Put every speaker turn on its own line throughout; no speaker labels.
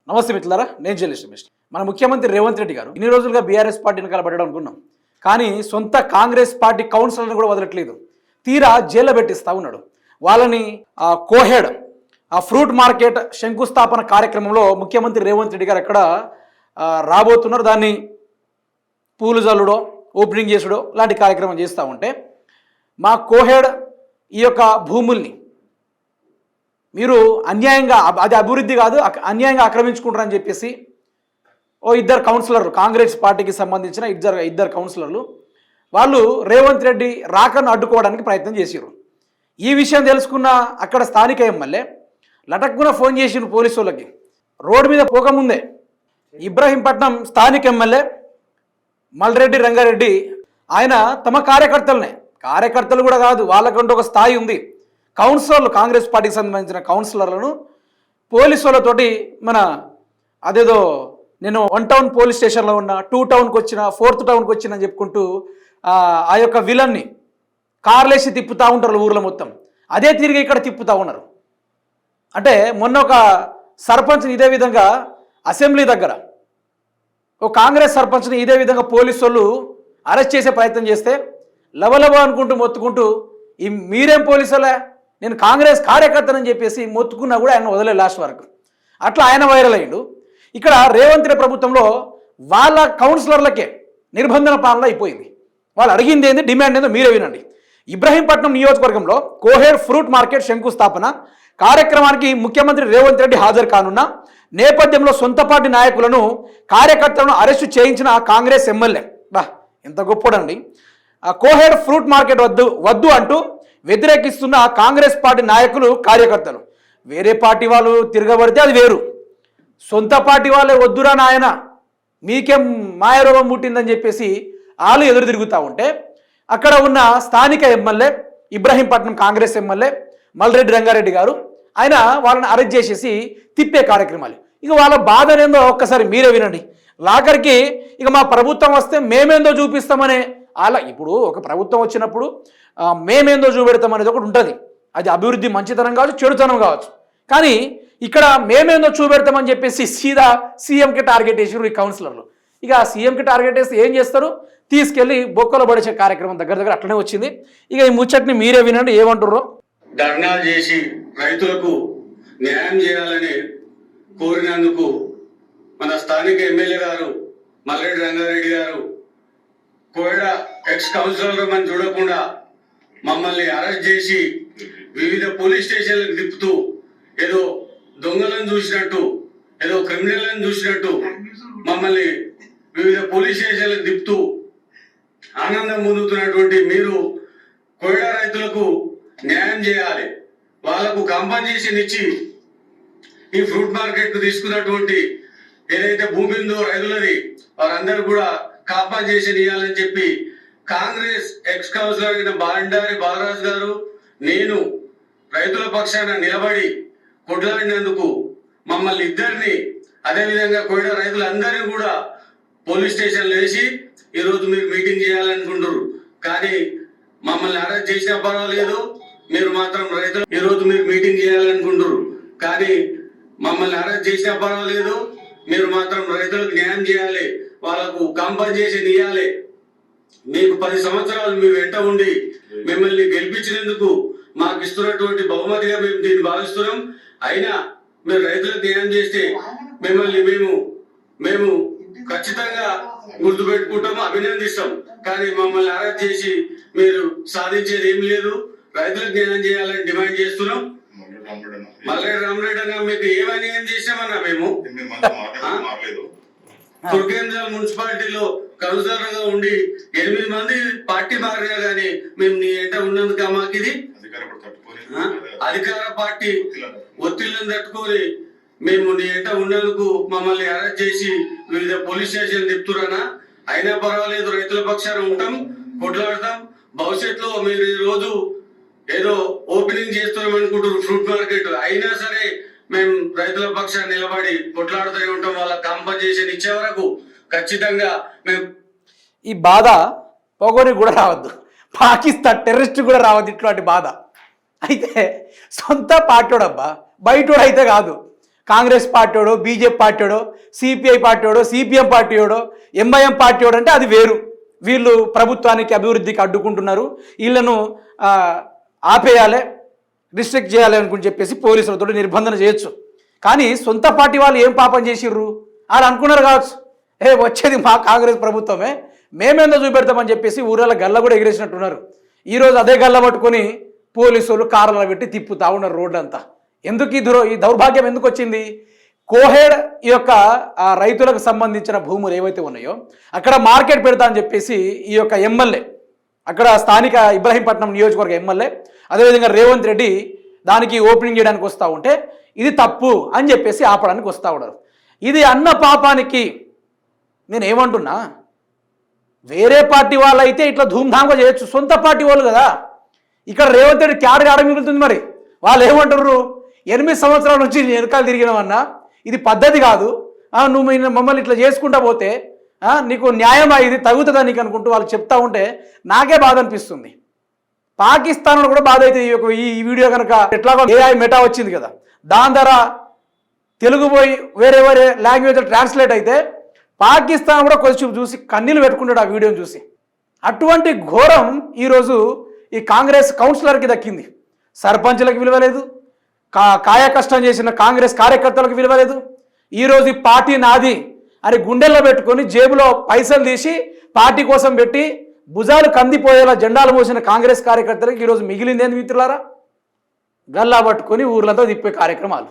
నమస్తే మిత్రులారా, నేను జర్నలిస్ట్ రమేష్. మన ముఖ్యమంత్రి రేవంత్ రెడ్డి గారు ఇన్ని రోజులుగా బీఆర్ఎస్ పార్టీని కలబడడం అనుకున్నాం, కానీ సొంత కాంగ్రెస్ పార్టీ కౌన్సిలర్ని కూడా వదలట్లేదు. తీరా జైల్లో పెట్టిస్తూ ఉన్నాడు వాళ్ళని. కోహెడ్ ఫ్రూట్ మార్కెట్ శంకుస్థాపన కార్యక్రమంలో ముఖ్యమంత్రి రేవంత్ రెడ్డి గారు ఎక్కడ రాబోతున్నారు. దాన్ని పూలు జల్లుడో ఓపెనింగ్ చేసుడో లాంటి కార్యక్రమం చేస్తూ ఉంటే, మా కోహెడ్ ఈ యొక్క భూముల్ని మీరు అన్యాయంగా, అది అభివృద్ధి కాదు, అన్యాయంగా ఆక్రమించుకుంటారని చెప్పేసి ఇద్దరు కౌన్సిలర్లు, కాంగ్రెస్ పార్టీకి సంబంధించిన ఇద్దరు కౌన్సిలర్లు వాళ్ళు రేవంత్ రెడ్డి రాకను అడ్డుకోవడానికి ప్రయత్నం చేశారు. ఈ విషయం తెలుసుకున్న అక్కడ స్థానిక ఎమ్మెల్యే లటక్కున ఫోన్ చేసిన పోలీసు వాళ్ళకి. రోడ్డు మీద పోకముందే ఇబ్రహీంపట్నం స్థానిక ఎమ్మెల్యే మల్రెడ్డి రంగారెడ్డి ఆయన తమ కార్యకర్తలు కూడా కాదు, వాళ్ళకంటూ ఒక స్థాయి ఉంది, కౌన్సిలర్లు, కాంగ్రెస్ పార్టీకి సంబంధించిన కౌన్సిలర్లను పోలీసు వాళ్ళతోటి అదేదో నేను 1 టౌన్ పోలీస్ స్టేషన్లో ఉన్న, 2 టౌన్కి వచ్చిన, 4th టౌన్కి వచ్చిన అని చెప్పుకుంటూ ఆ యొక్క విలన్ని కార్లేసి తిప్పుతూ ఉంటారు ఊర్లో మొత్తం. అదే తిరిగి ఇక్కడ తిప్పుతూ ఉన్నారు. అంటే మొన్న ఒక సర్పంచ్ని ఇదే విధంగా అసెంబ్లీ దగ్గర ఒక కాంగ్రెస్ సర్పంచ్ని ఇదే విధంగా పోలీసు వాళ్ళు అరెస్ట్ చేసే ప్రయత్నం చేస్తే లబలబ అనుకుంటూ మొత్తుకుంటూ, మీరేం పోలీసులే, నేను కాంగ్రెస్ కార్యకర్తనని చెప్పేసి మొత్తుకున్నా కూడా ఆయన వదలే లాస్ట్ వరకు. అట్లా ఆయన వైరల్ అయ్యిండు. ఇక్కడ రేవంత్ రెడ్డి ప్రభుత్వంలో వాళ్ళ కౌన్సిలర్లకే నిర్బంధన పాలన అయిపోయింది. వాళ్ళు అడిగింది ఏంది, డిమాండ్ ఏందో మీరే వినండి. ఇబ్రహీంపట్నం నియోజకవర్గంలో కోహెడ్ ఫ్రూట్ మార్కెట్ శంకుస్థాపన కార్యక్రమానికి ముఖ్యమంత్రి రేవంత్ రెడ్డి హాజరు కానున్న నేపథ్యంలో సొంత పార్టీ నాయకులను, కార్యకర్తలను అరెస్టు చేయించిన కాంగ్రెస్ ఎమ్మెల్యే, ఎంత గొప్పడండి, కోహెడ్ ఫ్రూట్ మార్కెట్ వద్దు అంటూ వ్యతిరేకిస్తున్న కాంగ్రెస్ పార్టీ నాయకులు, కార్యకర్తలు. వేరే పార్టీ వాళ్ళు తిరగబడితే అది వేరు, సొంత పార్టీ వాళ్ళే వద్దురా నాయన, మీకేం మాయరోగం పుట్టిందని చెప్పేసి వాళ్ళు ఎదురు తిరుగుతూ ఉంటే, అక్కడ ఉన్న స్థానిక ఎమ్మెల్యే ఇబ్రహీంపట్నం కాంగ్రెస్ ఎమ్మెల్యే మల్రెడ్డి రంగారెడ్డి గారు ఆయన వాళ్ళని అరెస్ట్ చేసేసి తిప్పే కార్యక్రమాలు. ఇక వాళ్ళ బాధనేందో ఒక్కసారి మీరే వినండి. లాకర్కి ఇక మా ప్రభుత్వం వస్తే మేమేందో చూపిస్తామనే అలా. ఇప్పుడు ఒక ప్రభుత్వం వచ్చినప్పుడు మేమేందో చూపెడతాం అనేది ఒకటి ఉంటుంది, అది అభివృద్ధి మంచితనం కావచ్చు, చెడుతనం కావచ్చు. కానీ ఇక్కడ మేమేందో చూపెడతామని చెప్పేసి సీదా సీఎంకి టార్గెట్ వేసారు ఈ కౌన్సిలర్లు. ఇక సీఎంకి టార్గెట్ వేస్తే ఏం చేస్తారు, తీసుకెళ్లి బొక్కలో పడిచే కార్యక్రమం దగ్గర అట్లనే వచ్చింది. ఇక ఈ ముచ్చట్ని మీరే వినండి ఏమంటారో.
ధర్నాలు చేసి రైతులకు న్యాయం చేయాలని కోరినందుకు మన స్థానిక ఎమ్మెల్యే గారు మల్రెడ్డి రంగారెడ్డి గారు కోయడ ఎక్స్ కౌన్సిలర్ అని చూడకుండా మమ్మల్ని అరెస్ట్ చేసి వివిధ పోలీస్ స్టేషన్లకు తిప్పుతూ ఏదో దొంగలను చూసినట్టు, ఏదో క్రిమినల్లను చూసినట్టు మమ్మల్ని వివిధ పోలీస్ స్టేషన్లకు తిప్పుతూ ఆనందం పొందుతున్నటువంటి మీరు కోయడ రైతులకు న్యాయం చేయాలి, వాళ్లకు కాంపన్సేషన్ ఇచ్చి ఈ ఫ్రూట్ మార్కెట్ కు తీసుకున్నటువంటి ఏదైతే భూమి ఉందో రైతులది వారందరూ కూడా కాంపన్సేషన్ ఇవ్వాలని చెప్పి కాంగ్రెస్ ఎక్స్ కౌన్సిలర్ అయిన బండారి బాలరాజు గారు, నేను రైతుల పక్షాన నిలబడి కొట్లాడినందుకు మమ్మల్ని ఇద్దరిని, అదేవిధంగా కోయడ రైతులందరినీ కూడా పోలీస్ స్టేషన్లో వేసి ఈరోజు మీరు మీటింగ్ చేయాలనుకుంటారు. కానీ మమ్మల్ని అరెస్ట్ చేసినా పర్వాలేదు, మీరు మాత్రం రైతులు ఈరోజు మీరు మీటింగ్ చేయాలనుకుంటారు. కానీ మమ్మల్ని అరెస్ట్ చేసినా పర్వాలేదు, మీరు మాత్రం రైతులకు న్యాయం చేయాలి, వాళ్ళకు కాంపన్సేషన్ ఇవ్వాలి. మీకు 10 సంవత్సరాలు మీ వెంట ఉండి మిమ్మల్ని గెలిపించినందుకు మాకు ఇస్తున్నటువంటి బహుమతిగా మేము దీన్ని భావిస్తున్నాం. అయినా మీరు రైతులకు న్యాయం చేస్తే మిమ్మల్ని మేము ఖచ్చితంగా గుర్తుపెట్టుకుంటాము, అభినందిస్తాం. కానీ మమ్మల్ని అరెస్ట్ చేసి మీరు సాధించేది ఏం లేదు, రైతులకు న్యాయం చేయాలని డిమాండ్ చేస్తున్నాం. మల్రెడ్డి రామరెడ్డి అన్న, మీకు ఏమని ఏం చేసామన్నా మేము తుర్కేంజల్ మున్సిపాలిటీలో కౌన్సిలర్ గా ఉండి 8 మంది పార్టీ మారినా గానీ మేము నీ ఎంట ఉన్నందుకు మాకు ఇది అధికార పార్టీ ఒత్తిళ్లను తట్టుకొని మేము నీ ఎంట ఉన్నందుకు మమ్మల్ని అరెస్ట్ చేసి వివిధ పోలీస్ స్టేషన్ తిప్పుతున్నా. అయినా పర్వాలేదు, రైతుల పక్షాన ఉంటాం, కొట్లాడతాం. భవిష్యత్తులో మీరు ఈ రోజు ఏదో ఓపెనింగ్ చేస్తున్నాం అనుకుంటారు ఫ్రూట్ మార్కెట్, అయినా సరే మేము రైతుల పక్షాన్ని నిలబడి కొట్లాడుతూనే ఉంటాం. వాళ్ళ కాంపన్సేషన్ ఇచ్చే వరకు ఖచ్చితంగా మేము.
ఈ బాధ పొగోని కూడా రావద్దు, పాకిస్తాన్ టెర్రరిస్ట్ కూడా రావద్దు ఇట్లాంటి బాధ. అయితే సొంత పార్టీడబ్బా, బయటోడు అయితే కాదు, కాంగ్రెస్ పార్టీడో, బీజేపీ పార్టీడో, సిపిఐ పార్టీడో, సిపిఎం పార్టీడో, ఎంఐఎం పార్టీడో అంటే అది వేరు. వీళ్ళు ప్రభుత్వానికి అభివృద్ధికి అడ్డుకుంటున్నారు, వీళ్ళను ఆపేయాలి, రిస్ట్రిక్ట్ చేయాలి అనుకుని చెప్పేసి పోలీసులతో నిర్బంధన చేయొచ్చు. కానీ సొంత పార్టీ వాళ్ళు ఏం పాపం చేసిర్రు వాళ్ళు అనుకున్నారు కావచ్చు, వచ్చేది మా కాంగ్రెస్ ప్రభుత్వమే, మేమేందో చూపెడతామని చెప్పేసి ఊళ్ళో గల్ల కూడా ఎగిరేసినట్టున్నారు. ఈరోజు అదే గల్ల పట్టుకొని పోలీసులు కార్లలో పెట్టి తిప్పుతా ఉన్నారు రోడ్లంతా. ఎందుకు ఈ దౌర్భాగ్యం ఎందుకు వచ్చింది? కోహెడ్ ఈ యొక్క రైతులకు సంబంధించిన భూములు ఏవైతే ఉన్నాయో అక్కడ మార్కెట్ పెడతా అని చెప్పేసి ఈ యొక్క ఎమ్మెల్యే, అక్కడ స్థానిక ఇబ్రహీంపట్నం నియోజకవర్గ ఎమ్మెల్యే, అదేవిధంగా రేవంత్ రెడ్డి దానికి ఓపెనింగ్ చేయడానికి వస్తూ ఉంటే ఇది తప్పు అని చెప్పేసి ఆపడానికి వస్తూ ఉన్నారు. ఇది అన్న పాపానికి నేను ఏమంటున్నా, వేరే పార్టీ వాళ్ళు అయితే ఇట్లా ధూమ్ధామ్గా చేయొచ్చు, సొంత పార్టీ వాళ్ళు కదా. ఇక్కడ రేవంత్ రెడ్డి క్యాడర్ ఆడ మిగులుతుంది. మరి వాళ్ళు ఏమంటారు, 8 సంవత్సరాల నుంచి వెనకాల తిరిగినామన్నా, ఇది పద్ధతి కాదు, నువ్వు మమ్మల్ని ఇట్లా చేసుకుంటా పోతే నీకు న్యాయం ఇది తగుతుందా నీకు అనుకుంటూ వాళ్ళు చెప్తా ఉంటే నాకే బాధ అనిపిస్తుంది. పాకిస్తాన్లో కూడా బాధ అయితే ఈ వీడియో కనుక ఎట్లాగో AI మెటా వచ్చింది కదా, దాని ద్వారా తెలుగు పోయి వేరే వేరే లాంగ్వేజ్ ట్రాన్స్లేట్ అయితే పాకిస్తాన్ కూడా కొంచెం చూసి కన్నీళ్ళు పెట్టుకుంటాడు ఆ వీడియోని చూసి. అటువంటి ఘోరం ఈరోజు ఈ కాంగ్రెస్ కౌన్సిలర్కి దక్కింది. సర్పంచ్లకు విలువ లేదు, కాయ కష్టం చేసిన కాంగ్రెస్ కార్యకర్తలకు విలువ లేదు. ఈరోజు ఈ పార్టీ నాది అని గుండెల్లో పెట్టుకొని జేబులో పైసలు తీసి పార్టీ కోసం పెట్టి భుజాలు కందిపోయేలా జెండాలు మోసిన కాంగ్రెస్ కార్యకర్తలకు ఈరోజు మిగిలిందేంది మిత్రులారా? గల్లా పట్టుకొని ఊర్లంతా తిప్పే కార్యక్రమాలు.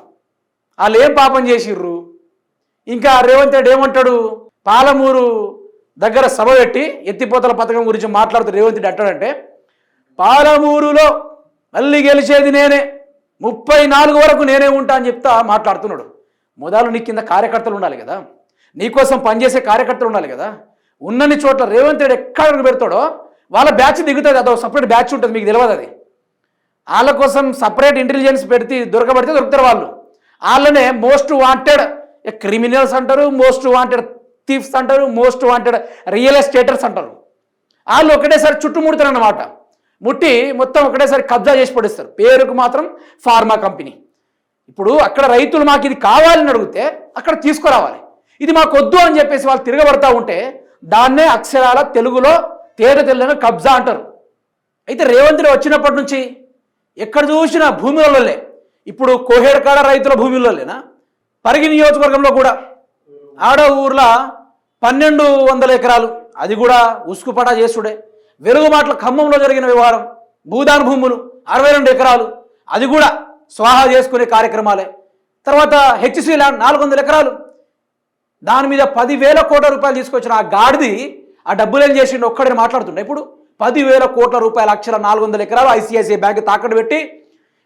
వాళ్ళు ఏం పాపం చేసిర్రు? ఇంకా రేవంత్ రెడ్డి ఏమంటాడు, పాలమూరు దగ్గర సభ పెట్టి ఎత్తిపోతల పథకం గురించి మాట్లాడుతూ రేవంత్ రెడ్డి అంటాడంటే, పాలమూరులో మళ్ళీ గెలిచేది నేనే, 34 వరకు నేనే ఉంటా అని చెప్తా మాట్లాడుతున్నాడు. మొదలు నీ కింద కార్యకర్తలు ఉండాలి కదా, నీకోసం పనిచేసే కార్యకర్తలు ఉండాలి కదా. ఉన్నన్ని చోట్ల రేవంత్ రెడ్డి ఎక్కడ పెడతాడో వాళ్ళ బ్యాచ్ దిగుతుంది, అదో సపరేట్ బ్యాచ్ ఉంటుంది, మీకు తెలియదు అది. వాళ్ళ కోసం సపరేట్ ఇంటెలిజెన్స్ పెడితే దొరకబడితే దొరుకుతారు వాళ్ళు. వాళ్ళనే మోస్ట్ వాంటెడ్ క్రిమినల్స్ అంటారు, మోస్ట్ వాంటెడ్ థీఫ్స్ అంటారు, మోస్ట్ వాంటెడ్ రియల్ ఎస్టేటర్స్ అంటారు. వాళ్ళు ఒకటేసారి చుట్టుముడతారు అన్నమాట, ముట్టి మొత్తం ఒకటేసారి కబ్జా చేసి పడిస్తారు. పేరుకు మాత్రం ఫార్మా కంపెనీ. ఇప్పుడు అక్కడ రైతులు మాకు ఇది కావాలని అడిగితే అక్కడ తీసుకురావాలి, ఇది మాకు వద్దు అని చెప్పేసి వాళ్ళు తిరగబడతా ఉంటే దాన్నే అక్షరాల తెలుగులో తేట తెల్లని కబ్జా అంటారు. అయితే రేవంత్ రెడ్డి వచ్చినప్పటి నుంచి ఎక్కడ చూసినా భూములలోలే. ఇప్పుడు కోహేడ్ కాడ రైతుల భూములలోలేనా, పరిగి నియోజకవర్గంలో కూడా ఆడ ఊర్లో 1200 ఎకరాలు, అది కూడా ఉసుకుపటా చేసుడే. వెలుగు మాటల ఖమ్మంలో జరిగిన వ్యవహారం, భూదాన్ భూములు 62 ఎకరాలు, అది కూడా స్వాహా చేసుకునే కార్యక్రమాలే. తర్వాత హెచ్సి ల్యాండ్ 400 ఎకరాలు, దాని మీద 10,000 కోట్ల రూపాయలు తీసుకొచ్చిన ఆ గాడిది ఆ డబ్బులు ఏం చేసిండు ఒక్కడిని మాట్లాడుతుండే. ఇప్పుడు 10,000 కోట్ల రూపాయల అక్షర 400 ఎకరాలు ఐసిఐసిఐ బ్యాంక్ తాకట్టు పెట్టి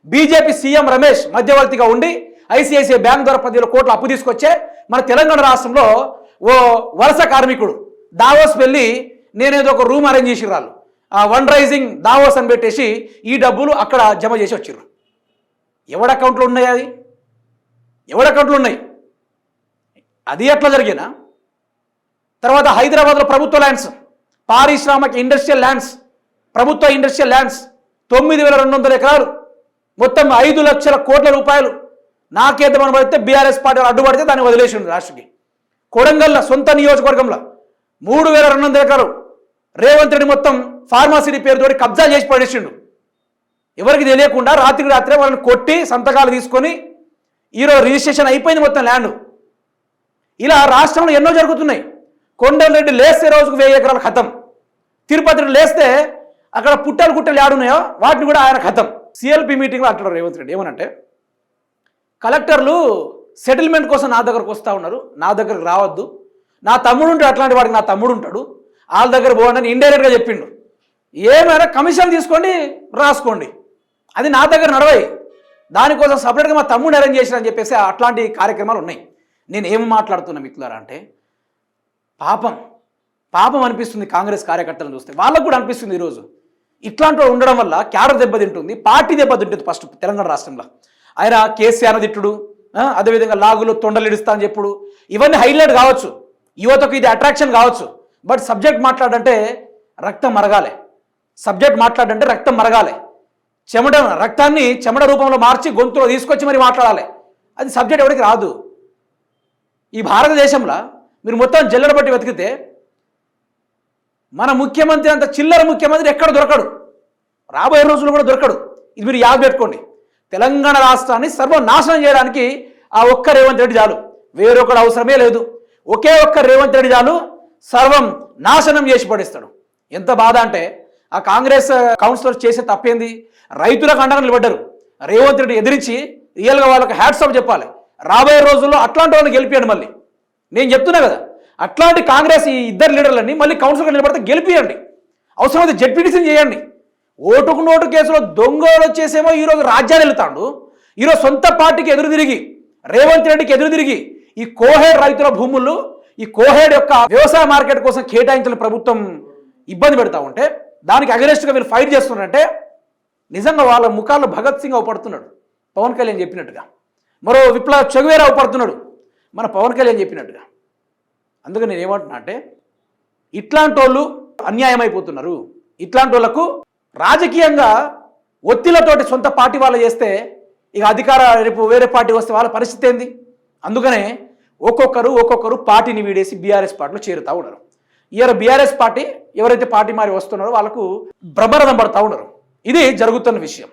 బీజేపీ సీఎం రమేష్ మధ్యవర్తిగా ఉండి ఐసిఐసిఐ బ్యాంక్ ద్వారా 10,000 కోట్ల అప్పు తీసుకొచ్చే మన తెలంగాణ రాష్ట్రంలో ఓ వలస కార్మికుడు దావోస్ వెళ్ళి నేనేదో ఒక రూమ్ అరేంజ్ చేసి రాళ్ళు వన్ రైజింగ్ దావోస్ అని పెట్టేసి ఈ డబ్బులు అక్కడ జమ చేసి వచ్చిర్రు. ఎవడి అకౌంట్లో ఉన్నాయి? అది ఎవడి అకౌంట్లో ఉన్నాయి? అది ఎట్లా జరిగినా? తర్వాత హైదరాబాద్లో ప్రభుత్వ ల్యాండ్స్, పారిశ్రామిక ఇండస్ట్రియల్ ల్యాండ్స్, ప్రభుత్వ ఇండస్ట్రియల్ ల్యాండ్స్ 9,200 ఎకరాలు, మొత్తం 5 లక్షల కోట్ల రూపాయలు నాకేద్దామని పడితే బీఆర్ఎస్ పార్టీ అడ్డుపడితే దాన్ని వదిలేసిండు రాష్ట్రకి. కొడంగల్ సొంత నియోజకవర్గంలో 3,200 ఎకరాలు రేవంత్ రెడ్డి మొత్తం ఫార్మాసిటీ పేరుతోటి కబ్జా చేసి పడేసిండు. ఎవరికి తెలియకుండా రాత్రికి రాత్రే వాళ్ళని కొట్టి సంతకాలు తీసుకొని ఈరోజు రిజిస్ట్రేషన్ అయిపోయింది మొత్తం ల్యాండ్. ఇలా రాష్ట్రంలో ఎన్నో జరుగుతున్నాయి. కొండలరెడ్డి లేస్తే రోజుకు 1000 ఎకరాలు ఖతం, తిరుపతి రెడ్డి లేస్తే అక్కడ పుట్టలు గుట్టలు ఏడున్నాయో వాటిని కూడా ఆయన ఖతం. సిఎల్పి మీటింగ్లో అంటారు రేవంత్ రెడ్డి ఏమనంటే, కలెక్టర్లు సెటిల్మెంట్ కోసం నా దగ్గరకు వస్తూ ఉన్నారు, నా దగ్గరకు రావద్దు, నా తమ్ముడు ఉంటాడు, అట్లాంటి వాడికి నా తమ్ముడు ఉంటాడు, వాళ్ళ దగ్గర పోవని ఇండైరెక్ట్గా చెప్పిండు. ఏమైనా కమిషన్ తీసుకోండి రాసుకోండి, అది నా దగ్గర నడవాయి, దానికోసం సపరేట్గా మా తమ్ముడు అరేంజ్ చేసిన అని చెప్పేసి అట్లాంటి కార్యక్రమాలు ఉన్నాయి. నేను ఏం మాట్లాడుతున్నా మిత్రులారా అంటే, పాపం అనిపిస్తుంది కాంగ్రెస్ కార్యకర్తలను చూస్తే. వాళ్ళకు కూడా అనిపిస్తుంది ఈరోజు ఇట్లాంటి ఉండడం వల్ల క్యాడర్ దెబ్బతింటుంది, పార్టీ దెబ్బతింటుంది. ఫస్ట్ తెలంగాణ రాష్ట్రంలో ఆయన కేసీఆర్ తిట్టుడు, అదేవిధంగా లాగులు తొండలిడుస్తా అని చెప్పుడు, ఇవన్నీ హైలైట్ కావచ్చు, యువతకు ఇది అట్రాక్షన్ కావచ్చు. బట్ సబ్జెక్ట్ మాట్లాడంటే రక్తం మరగాలి, సబ్జెక్ట్ మాట్లాడంటే రక్తం మరగాలి. రక్తాన్ని చెమట రూపంలో మార్చి గొంతులో తీసుకొచ్చి మరి మాట్లాడాలి. అది సబ్జెక్ట్ ఎవరికి రాదు. ఈ భారతదేశంలో మీరు మొత్తం జల్లెడ బట్టి వెతికితే మన ముఖ్యమంత్రి అంత చిల్లర ముఖ్యమంత్రి ఎక్కడ దొరకడు, రాబోయే రోజులు కూడా దొరకడు. ఇది మీరు యాద పెట్టుకోండి. తెలంగాణ రాష్ట్రాన్ని సర్వనాశనం చేయడానికి ఆ ఒక్క రేవంత్ రెడ్డి చాలు, వేరొకడు అవసరమే లేదు. ఒకే ఒక్క రేవంత్ రెడ్డి చాలు, సర్వం నాశనం చేసి పడేస్తాడు. ఎంత బాధ అంటే ఆ కాంగ్రెస్ కౌన్సిలర్ చేసే తప్పేంది, రైతులకు అండగా నిలబడ్డారు. రేవంత్ రెడ్డి ఎదిరించి రియల్గా వాళ్ళకి హ్యాట్స్ ఆఫ్ చెప్పాలి. రాబోయే రోజుల్లో అట్లాంటి వాళ్ళని గెలిపియండి. మళ్ళీ నేను చెప్తున్నా కదా, అట్లాంటి కాంగ్రెస్ ఈ ఇద్దరు లీడర్లని మళ్ళీ కౌన్సిలర్గా నిలబడితే గెలిపియండి. అవసరమైతే జెడ్పీటీసీని చేయండి. ఓటుకు నోటు కేసులో దొంగలు వచ్చేసేమో ఈరోజు రాజ్యాలు వెళ్తాడు. ఈరోజు సొంత పార్టీకి ఎదురు తిరిగి, రేవంత్ రెడ్డికి ఎదురు తిరిగి ఈ కోహేడ్ రైతుల భూములు, ఈ కోహేడ్ యొక్క వ్యవసాయ మార్కెట్ కోసం కేటాయించిన ప్రభుత్వం ఇబ్బంది పెడతా ఉంటే దానికి అగెనిస్ట్గా మీరు ఫైట్ చేస్తున్నారంటే నిజంగా వాళ్ళ ముఖాల్లో భగత్ సింగ్ అవపడుతున్నాడు పవన్ కళ్యాణ్ చెప్పినట్టుగా, మరో విప్లవ చెగువేరా అవపడుతున్నాడు మన పవన్ కళ్యాణ్ చెప్పినట్టుగా. అందుకని నేను ఏమంటున్నా అంటే ఇట్లాంటి వాళ్ళు అన్యాయం అయిపోతున్నారు. ఇట్లాంటి వాళ్ళకు రాజకీయంగా ఒత్తిళ్లతోటి సొంత పార్టీ వాళ్ళు చేస్తే ఇక అధికార రేపు వేరే పార్టీ వస్తే వాళ్ళ పరిస్థితి ఏంది? అందుకనే ఒక్కొక్కరు పార్టీని వీడేసి బీఆర్ఎస్ పార్టీలో చేరుతూ ఉన్నారు. ఇయర్ బీఆర్ఎస్ పార్టీ ఎవరైతే పార్టీ మారి వస్తున్నారో వాళ్ళకు బ్రహ్మరథం పడతా ఉన్నారు. ఇది జరుగుతున్న విషయం.